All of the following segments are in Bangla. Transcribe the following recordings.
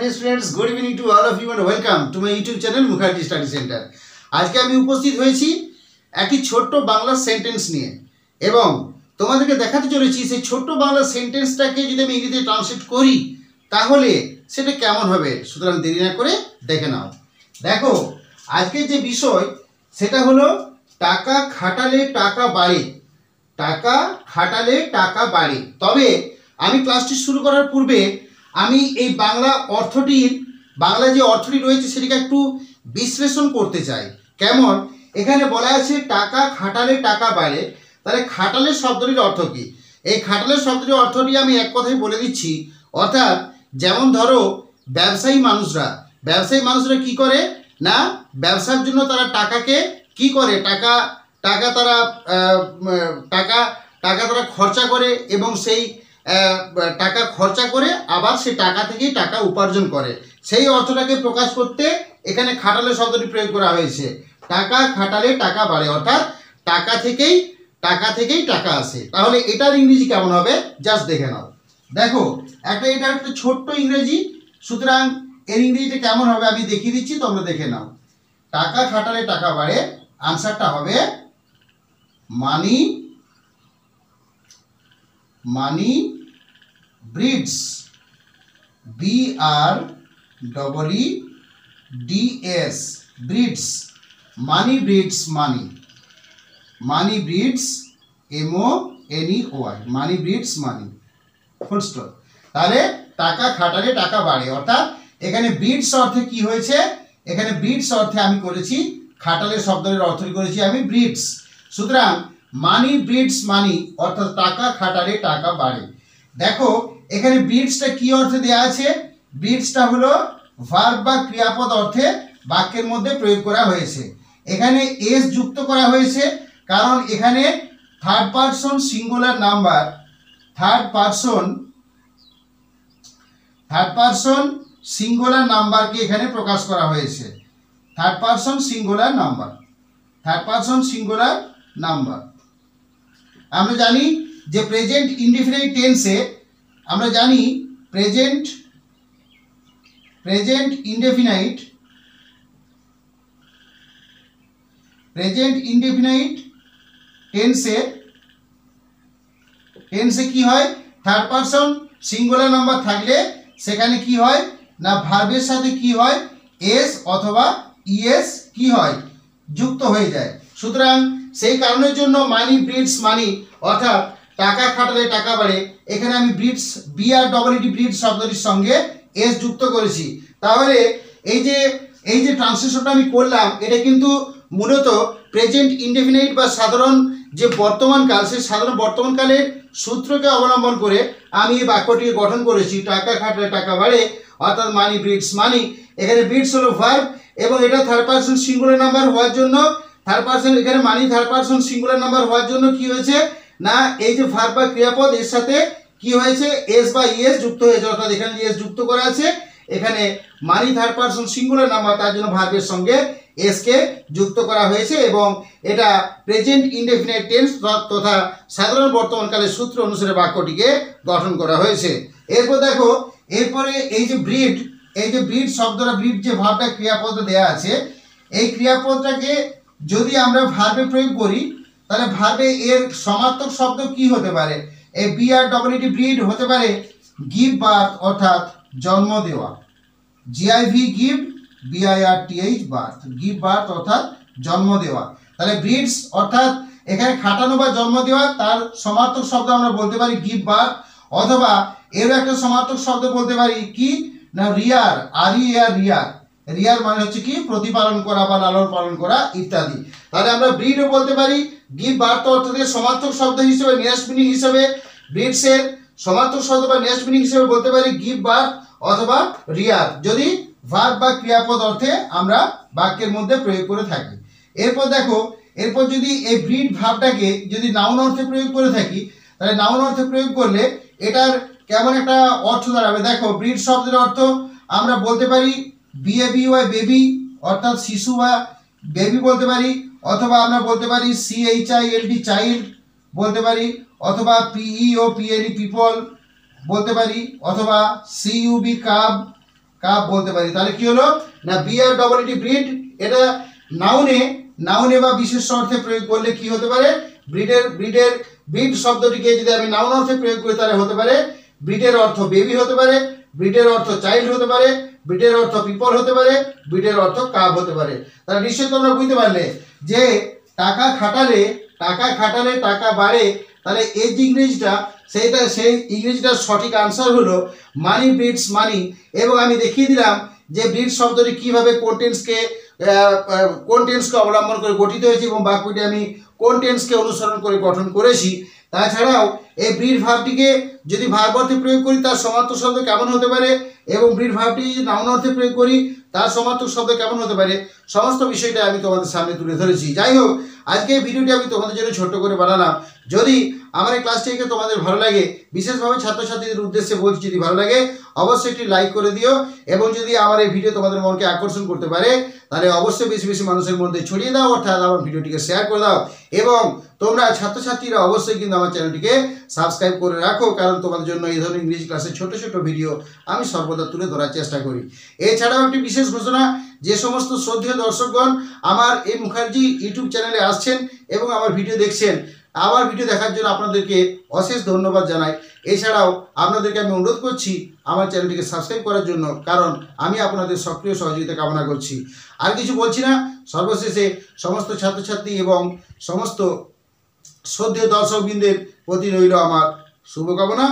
dear students, good evening to all of you and welcome to my YouTube channel Mukherjee Study Center. আজকে আমি উপস্থিত হয়েছি একটি ছোট্ট বাংলা সেন্টেন্স নিয়ে এবং তোমাদেরকে দেখাতে চলেছি সেই ছোট্ট বাংলা সেন্টেন্সটাকে যদি আমি ইংরেজিতে ট্রান্সলেট করি তাহলে সেটা কেমন হবে। সুতরাং দেরি না করে দেখে নাও। দেখো আজকে যে বিষয় সেটা হলো টাকা খাটালে টাকা বাড়ে, টাকা খাটালে টাকা বাড়ে। তবে আমি ক্লাসটি শুরু করার পূর্বে আমি এই বাংলা যে অর্থটি রয়েছে সেটিকে একটু বিশ্লেষণ করতে চাই। কেমন, এখানে বলা আছে টাকা খাটালে টাকা বাড়ে, তাহলে খাটালে শব্দটির অর্থ কী? এই খাটালে শব্দটির অর্থটি আমি এক কথায় বলে দিচ্ছি। অর্থাৎ যেমন ধরো ব্যবসায়ী মানুষরা কি করে না, ব্যবসার জন্য তারা টাকাকে কি করে, টাকা তারা খরচা করে এবং সেই টাকা খরচা করে আবার সেই টাকা থেকেই টাকা উপার্জন করে। সেই অর্থটাকে প্রকাশ করতে এখানে খাটালে শব্দটি প্রয়োগ করা হয়েছে। টাকা খাটালে টাকা বাড়ে, অর্থাৎ টাকা থেকেই টাকা আসে। তাহলে এটার ইংরেজি কেমন হবে জাস্ট দেখে নাও। দেখো এটা একটা ছোট্ট ইংরেজি, সুতরাং এর ইংরেজিটা কেমন হবে আমি দেখিয়ে দিচ্ছি, তোমরা দেখে নাও। টাকা খাটালে টাকা বাড়ে, আনসারটা হবে মানি ব্রিডস, BREEDS, ব্রিডস, মানি ব্রিডস, মানি ব্রিডস, MONEY, মানি ব্রিডস মানি, ফুল স্টপ। তাহলে টাকা খাটালে টাকা বাড়ে, অর্থাৎ এখানে ব্রিডস অর্থে কি হয়েছে, এখানে ব্রিডস অর্থে আমি করেছি খাটালে শব্দের অর্থ করেছি আমি ব্রিডস। সুতরাং মানি ব্রিডস মানি, অর্থাৎ টাকা খাটালে টাকা বাড়ে। দেখো এখানে ব্রিডসটা কি অর্থে দেওয়া আছে, ব্রিডসটা হলো ভার্ব বা ক্রিয়াপদ অর্থে বাক্যের মধ্যে প্রয়োগ করা হয়েছে। এখানে এস যুক্ত করা হয়েছে কারণ এখানে থার্ড পারসন সিঙ্গুলার নাম্বারকে এখানে প্রকাশ করা হয়েছে। Third person singular number. আমরা জানি যে প্রেজেন্ট ইনডেফিনিট টেন্সে আমরা জানি প্রেজেন্ট ইনডেফিনাইট টেন্সে কি হয়, থার্ড পারসন সিঙ্গুলার নাম্বার থাকলে সেখানে কি হয় না, ভার্বের সাথে কি হয়, এস অথবা ইএস কি হয়, যুক্ত হয়ে যায়। সুতরাং সেই কারণের জন্য মানি ব্রিডস মানি, অর্থাৎ টাকা খাটালে টাকা বাড়ে, এখানে আমি ব্রিডস BREED ব্রিডস শব্দটির সঙ্গে এস যুক্ত করেছি। তাহলে এই যে ট্রান্সলেশনটা আমি করলাম এটা কিন্তু মূলত প্রেজেন্ট ইনডেফিনাইট বা সাধারণ যে বর্তমানকাল, সেই সাধারণ বর্তমানকালের সূত্রকে অবলম্বন করে আমি এই বাক্যটিকে গঠন করেছি। টাকা খাটালে টাকা বাড়ে, অর্থাৎ মানি ব্রিডস মানি। এখানে ব্রিডস হলো ভার্ব এবং এটা থার্ড পারসন সিঙ্গুলার নাম্বার হওয়ার জন্য এখানে মানি থার্ড পারসন সিঙ্গুলার নাম্বার হওয়ার জন্য কি হয়েছে না, এই যে ভার্ব বা ক্রিয়াপদ এর সাথে কি হয়েছে, এস বা ইএস যুক্ত হয়েছে, অর্থাৎ এখানে এস যুক্ত করা আছে। এখানে মানি থার্ড পারসন সিঙ্গুলার নাম্বার, তার জন্য ভার্বের সঙ্গে এস কে যুক্ত করা হয়েছে এবং এটা প্রেজেন্ট ইনডেফিনিট টেন্স তথা সাধারণ বর্তমানকালের সূত্র অনুসারে বাক্যটিকে গঠন করা হয়েছে। এরপর দেখো, এরপরে এই যে ব্রিড শব্দটা, ব্রিড যে ভার্বটা ক্রিয়াপদ দেয়া আছে, এই ক্রিয়াপদটাকে যদি আমরা ভার্বে প্রয়োগ করি তাহলে ভার্বে এর সমার্থক শব্দ কি হতে পারে, এই BREED ব্রিড হতে পারে গিভ বার্থ, অর্থাৎ জন্ম দেওয়া, GIV give, BIRTH birth, give birth অর্থাৎ জন্ম দেওয়া। তাহলে ব্রিডস অর্থাৎ এখানে খাটানো বা জন্ম দেওয়া, তার সমার্থক শব্দ আমরা বলতে পারি গিভ বার্থ, অথবা এর একটা সমার্থক শব্দ বলতে পারি কি না রিয়ার, রিয়ার মানে হচ্ছে কি প্রতিপালন করা বা লালন পালন করা ইত্যাদি। তাহলে আমরা ব্রিডও বলতে পারি, গিভ বার্থ অর্থে সমার্থক শব্দ হিসেবে নেক্সট মিনিং হিসেবে ব্রিডসের সমার্থক শব্দ বা নেক্সট মিনিং হিসেবে বলতে পারি গিভ বার্থ অথবা রিয়ার, যদি ভার্ব বা ক্রিয়াপদ অর্থে আমরা বাক্যের মধ্যে প্রয়োগ করে থাকি। এরপর দেখো, এরপর যদি এই ব্রিড ভার্বটাকে যদি নাউন অর্থে প্রয়োগ করে থাকি তাহলে নাউন অর্থে প্রয়োগ করলে এটার কেমন একটা অর্থ দাঁড়াবে। দেখো ব্রিড শব্দের অর্থ আমরা বলতে পারি BABY বেবি, অর্থাৎ শিশু বা বেবি বলতে পারি, অথবা আমরা বলতে পারি CHILD চাইল্ড বলতে পারি, অথবা PEOPLE পিপল বলতে পারি, অথবা CUB কাব, কাপ বলতে পারি। তাহলে কি হলো না BREED ব্রিড, এটা নাউনে বা বিশেষ অর্থে প্রয়োগ করলে কি হতে পারে, ব্রিড শব্দটিকে যদি আমি নাউন অর্থে প্রয়োগ করি তাহলে হতে পারে ব্রিডের অর্থ বেবি হতে পারে, ব্রিডের অর্থ চাইল্ড হতে পারে, ব্রিডের অর্থ পিপল হতে পারে, ব্রিডের অর্থ কাপ হতে পারে। তাহলে নিশ্চয়ই তোমরা বুঝতে পারলে যে টাকা খাটালে টাকা বাড়ে, তাহলে এই যে ইংরেজিটা সেই ইংরেজিটার সঠিক আনসার হলো মানি ব্রিডস মানি। এবং আমি দেখিয়ে দিলাম যে ব্রিড শব্দটি কীভাবে কোন টেন্সকে অবলম্বন করে গঠিত হয়েছে এবং বাক্যটি আমি কোন টেন্সকে অনুসরণ করে গঠন করেছি। তাছাড়াও এই ব্রিড ভার্বটিকে যদি ভার্ব অর্থে প্রয়োগ করি তার সমার্থক শব্দ কেমন হতে পারে, এবং ব্রিড ভার্বটি যদি নাউন অর্থে প্রয়োগ করি তার সমার্থক শব্দ কেমন হতে পারে, সমস্ত বিষয়টা আমি তোমাদের সামনে তুলে ধরেছি। যাই হোক, আজকে এই ভিডিওটি আমি তোমাদের জন্য ছোট্ট করে বানালাম। যদি আমার এই ক্লাসটিকে তোমাদের ভালো লাগে, বিশেষভাবে ছাত্রছাত্রীদের উদ্দেশ্যে বলছি, যদি ভালো লাগে অবশ্যই একটি লাইক করে দিও, এবং যদি আমার এই ভিডিও তোমাদের মনকে আকর্ষণ করতে পারে তাহলে অবশ্যই বেশি বেশি মানুষের মধ্যে ছড়িয়ে দাও, অর্থাৎ আমার ভিডিওটিকে শেয়ার করে দাও। এবং তোমরা ছাত্রছাত্রীরা অবশ্যই কিন্তু আমার চ্যানেলটিকে সাবস্ক্রাইব করে রাখো, কারণ তোমাদের জন্য এই ধরনের ইংরেজি ক্লাসের ছোট ছোট ভিডিও আমি সর্বদা তুলে ধরার চেষ্টা করি। এছাড়াও একটি বিশেষ ঘোষণা, যে সমস্ত শ্রদ্ধেয় দর্শকগণ আমার এই মুখার্জি ইউটিউব চ্যানেলে আসছেন এবং আমার ভিডিও দেখছেন, আমার ভিডিও দেখার জন্য আপনাদেরকে অশেষ ধন্যবাদ জানাই। এছাড়াও আপনাদেরকে আমি অনুরোধ করছি আমার চ্যানেলটিকে সাবস্ক্রাইব করার জন্য, কারণ আমি আপনাদের সক্রিয় সহযোগিতা কামনা করছি। আর কিছু বলছি না। সর্বশেষে সমস্ত ছাত্রছাত্রী এবং সমস্ত শ্রদ্ধেয় দর্শকবৃন্দের প্রতি রইল আমার শুভকামনা।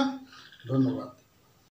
ধন্যবাদ।